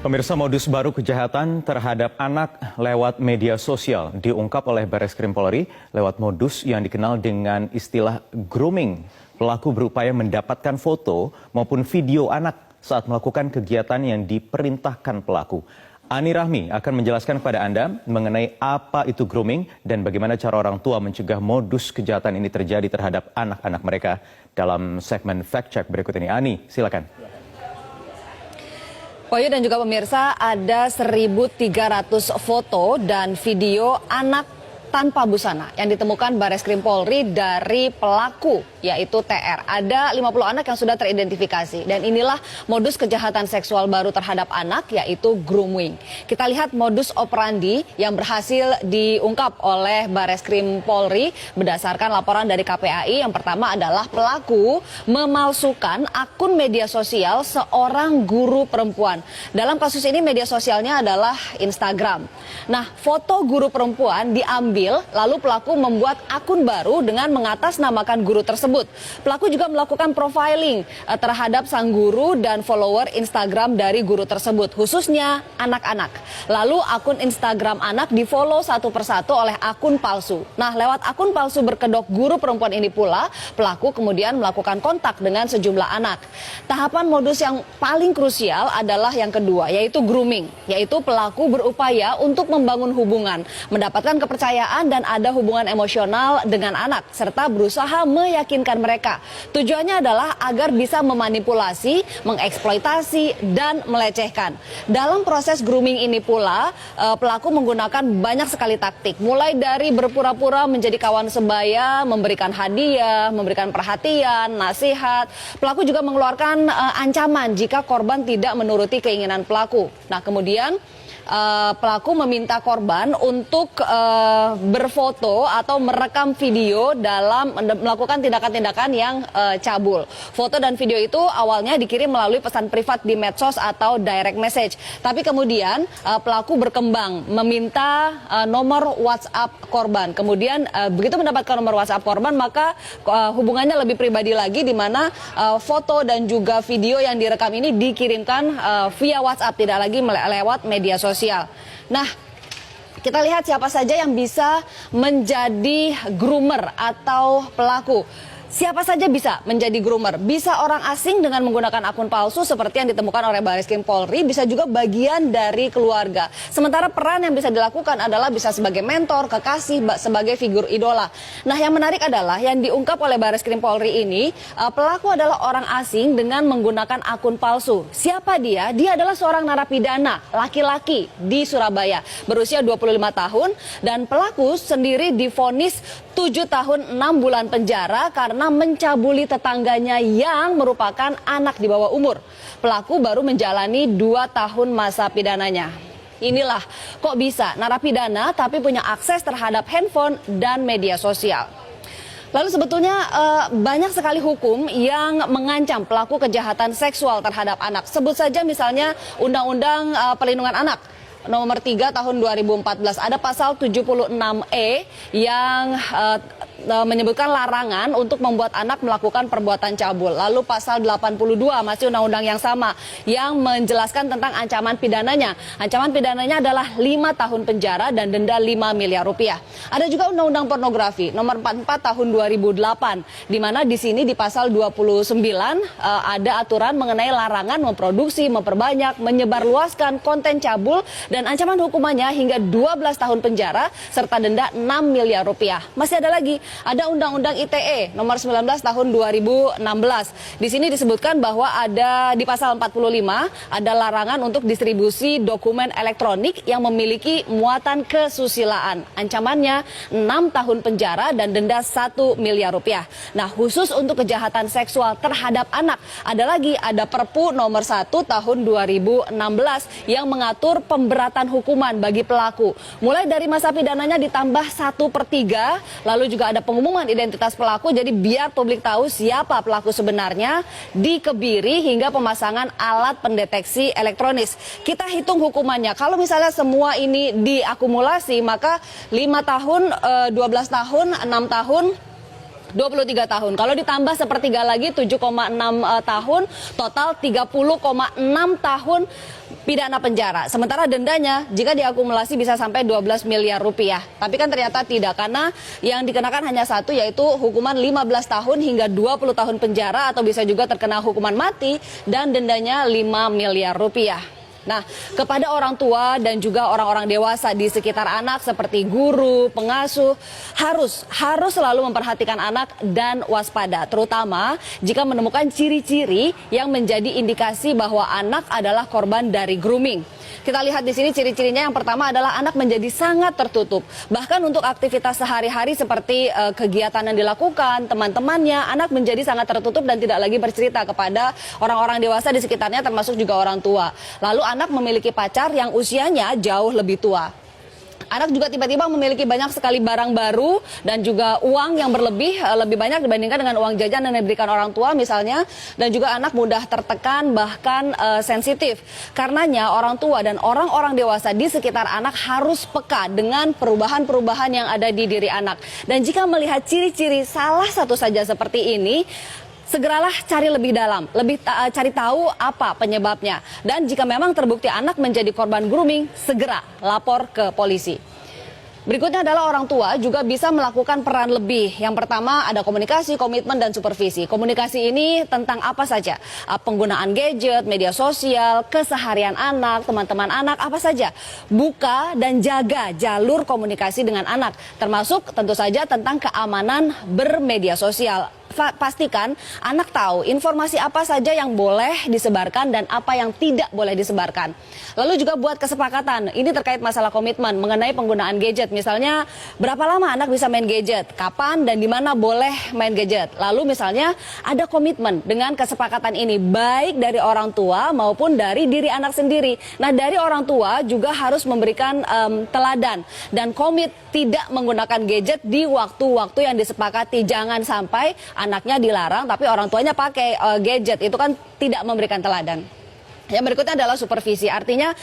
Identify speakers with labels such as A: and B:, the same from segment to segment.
A: Pemirsa, modus baru kejahatan terhadap anak lewat media sosial diungkap oleh Bareskrim Polri lewat modus yang dikenal dengan istilah grooming. Pelaku berupaya mendapatkan foto maupun video anak saat melakukan kegiatan yang diperintahkan pelaku. Ani Rahmi akan menjelaskan kepada Anda mengenai apa itu grooming dan bagaimana cara orang tua mencegah modus kejahatan ini terjadi terhadap anak-anak mereka. Dalam segmen Fact Check berikut ini, Ani, silakan.
B: Poyo dan juga pemirsa, ada 1.300 foto dan video anak tanpa busana yang ditemukan Bareskrim Polri dari pelaku, yaitu TR. Ada 50 anak yang sudah teridentifikasi dan inilah modus kejahatan seksual baru terhadap anak, yaitu grooming. Kita lihat modus operandi yang berhasil diungkap oleh Bareskrim Polri berdasarkan laporan dari KPAI. Yang pertama adalah pelaku memalsukan akun media sosial seorang guru perempuan. Dalam kasus ini media sosialnya adalah Instagram. Nah, foto guru perempuan diambil, lalu pelaku membuat akun baru dengan mengatasnamakan guru tersebut. Pelaku juga melakukan profiling terhadap sang guru dan follower Instagram dari guru tersebut, khususnya anak-anak. Lalu akun Instagram anak di-follow satu persatu oleh akun palsu. Nah, lewat akun palsu berkedok guru perempuan ini pula, pelaku kemudian melakukan kontak dengan sejumlah anak. Tahapan modus yang paling krusial adalah yang kedua, yaitu grooming, yaitu pelaku berupaya untuk membangun hubungan, mendapatkan kepercayaan dan ada hubungan emosional dengan anak, serta berusaha meyakinkan mereka. Tujuannya adalah agar bisa memanipulasi, mengeksploitasi, dan melecehkan. Dalam proses grooming ini pula, pelaku menggunakan banyak sekali taktik, mulai dari berpura-pura menjadi kawan sebaya, memberikan hadiah, memberikan perhatian, nasihat. Pelaku juga mengeluarkan ancaman jika korban tidak menuruti keinginan pelaku. Nah, kemudian pelaku meminta korban untuk berfoto atau merekam video dalam melakukan tindakan-tindakan yang cabul. Foto dan video itu awalnya dikirim melalui pesan privat di medsos atau direct message. Tapi kemudian pelaku berkembang meminta nomor WhatsApp korban. Kemudian begitu mendapatkan nomor WhatsApp korban, maka hubungannya lebih pribadi lagi, di mana foto dan juga video yang direkam ini dikirimkan via WhatsApp, tidak lagi lewat media sosial. Nah, kita lihat siapa saja yang bisa menjadi groomer atau pelaku. Siapa saja bisa menjadi groomer. Bisa orang asing dengan menggunakan akun palsu seperti yang ditemukan oleh Bareskrim Polri, bisa juga bagian dari keluarga. Sementara peran yang bisa dilakukan adalah bisa sebagai mentor, kekasih, sebagai figur idola. Nah, yang menarik adalah yang diungkap oleh Bareskrim Polri ini, pelaku adalah orang asing dengan menggunakan akun palsu. Siapa dia? Dia adalah seorang narapidana laki-laki di Surabaya, berusia 25 tahun, dan pelaku sendiri divonis 7 tahun 6 bulan penjara karena mencabuli tetangganya yang merupakan anak di bawah umur. Pelaku baru menjalani 2 tahun masa pidananya. Inilah kok bisa narapidana tapi punya akses terhadap handphone dan media sosial. Lalu sebetulnya banyak sekali hukum yang mengancam pelaku kejahatan seksual terhadap anak. Sebut saja misalnya Undang-Undang Perlindungan Anak nomor 3 tahun 2014, ada pasal 76E yang menyebutkan larangan untuk membuat anak melakukan perbuatan cabul. Lalu pasal 82 masih undang-undang yang sama yang menjelaskan tentang ancaman pidananya. Ancaman pidananya adalah 5 tahun penjara dan denda 5 miliar rupiah. Ada juga undang-undang pornografi nomor 44 tahun 2008, di mana di sini di pasal 29 ada aturan mengenai larangan memproduksi, memperbanyak, menyebarluaskan konten cabul dan ancaman hukumannya hingga 12 tahun penjara serta denda 6 miliar rupiah. Masih ada lagi, ada Undang-Undang ITE nomor 19 tahun 2016. Di sini disebutkan bahwa ada di pasal 45 ada larangan untuk distribusi dokumen elektronik yang memiliki muatan kesusilaan. Ancamannya 6 tahun penjara dan denda 1 miliar rupiah. Nah, khusus untuk kejahatan seksual terhadap anak, ada Perpu nomor 1 tahun 2016 yang mengatur pemberatan hukuman bagi pelaku. Mulai dari masa pidananya ditambah 1/3, lalu juga ada pengumuman identitas pelaku, jadi biar publik tahu siapa pelaku sebenarnya, dikebiri hingga pemasangan alat pendeteksi elektronis. Kita hitung hukumannya, kalau misalnya semua ini diakumulasi, maka 5 tahun, 12 tahun, 6 tahun, 23 tahun. Kalau ditambah sepertiga lagi 7,6 tahun, total 30,6 tahun pidana penjara. Sementara dendanya jika diakumulasi bisa sampai 12 miliar rupiah. Tapi kan ternyata tidak, karena yang dikenakan hanya satu, yaitu hukuman 15 tahun hingga 20 tahun penjara, atau bisa juga terkena hukuman mati dan dendanya 5 miliar rupiah. Nah, kepada orang tua dan juga orang-orang dewasa di sekitar anak seperti guru, pengasuh, harus selalu memperhatikan anak dan waspada, terutama jika menemukan ciri-ciri yang menjadi indikasi bahwa anak adalah korban dari grooming. Kita lihat di sini ciri-cirinya. Yang pertama adalah anak menjadi sangat tertutup. Bahkan untuk aktivitas sehari-hari seperti kegiatan yang dilakukan, teman-temannya, anak menjadi sangat tertutup dan tidak lagi bercerita kepada orang-orang dewasa di sekitarnya, termasuk juga orang tua. Lalu anak memiliki pacar yang usianya jauh lebih tua. Anak juga tiba-tiba memiliki banyak sekali barang baru dan juga uang yang lebih banyak dibandingkan dengan uang jajan yang diberikan orang tua misalnya. Dan juga anak mudah tertekan, bahkan sensitif. Karenanya orang tua dan orang-orang dewasa di sekitar anak harus peka dengan perubahan-perubahan yang ada di diri anak. Dan jika melihat ciri-ciri salah satu saja seperti ini, segeralah cari lebih dalam, cari tahu apa penyebabnya. Dan jika memang terbukti anak menjadi korban grooming, segera lapor ke polisi. Berikutnya adalah orang tua juga bisa melakukan peran lebih. Yang pertama ada komunikasi, komitmen, dan supervisi. Komunikasi ini tentang apa saja? Penggunaan gadget, media sosial, keseharian anak, teman-teman anak, apa saja. Buka dan jaga jalur komunikasi dengan anak. Termasuk tentu saja tentang keamanan bermedia sosial. Pastikan anak tahu informasi apa saja yang boleh disebarkan dan apa yang tidak boleh disebarkan. Lalu juga buat kesepakatan, ini terkait masalah komitmen mengenai penggunaan gadget. Misalnya berapa lama anak bisa main gadget, kapan dan di mana boleh main gadget. Lalu misalnya ada komitmen dengan kesepakatan ini, baik dari orang tua maupun dari diri anak sendiri. Nah, dari orang tua juga harus memberikan teladan dan komit tidak menggunakan gadget di waktu-waktu yang disepakati. Jangan sampai anaknya dilarang tapi orang tuanya pakai gadget, itu kan tidak memberikan teladan. Yang berikutnya adalah supervisi, artinya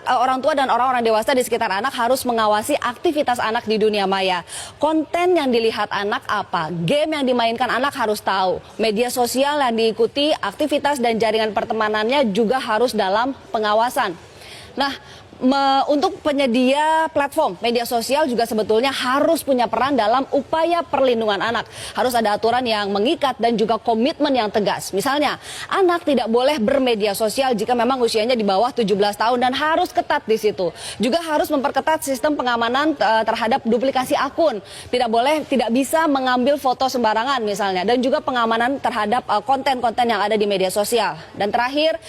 B: orang tua dan orang-orang dewasa di sekitar anak harus mengawasi aktivitas anak di dunia maya. Konten yang dilihat anak apa, game yang dimainkan anak harus tahu, media sosial yang diikuti, aktivitas dan jaringan pertemanannya juga harus dalam pengawasan. Nah, untuk penyedia platform media sosial juga sebetulnya harus punya peran dalam upaya perlindungan anak. Harus ada aturan yang mengikat dan juga komitmen yang tegas. Misalnya, anak tidak boleh bermedia sosial jika memang usianya di bawah 17 tahun dan harus ketat di situ. Juga harus memperketat sistem pengamanan terhadap duplikasi akun. Tidak bisa mengambil foto sembarangan misalnya, dan juga pengamanan terhadap konten-konten yang ada di media sosial. Dan terakhir,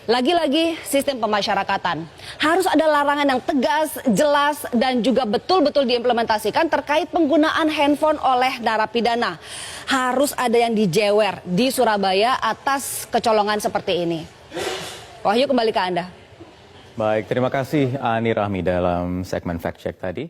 B: lagi-lagi sistem pemasyarakatan. Harus ada larangan yang tegas, jelas, dan juga betul-betul diimplementasikan terkait penggunaan handphone oleh narapidana. Harus ada yang dijewer di Surabaya atas kecolongan seperti ini. Wahyu, kembali ke Anda.
A: Baik, terima kasih Ani Rahmi dalam segmen Fact Check tadi.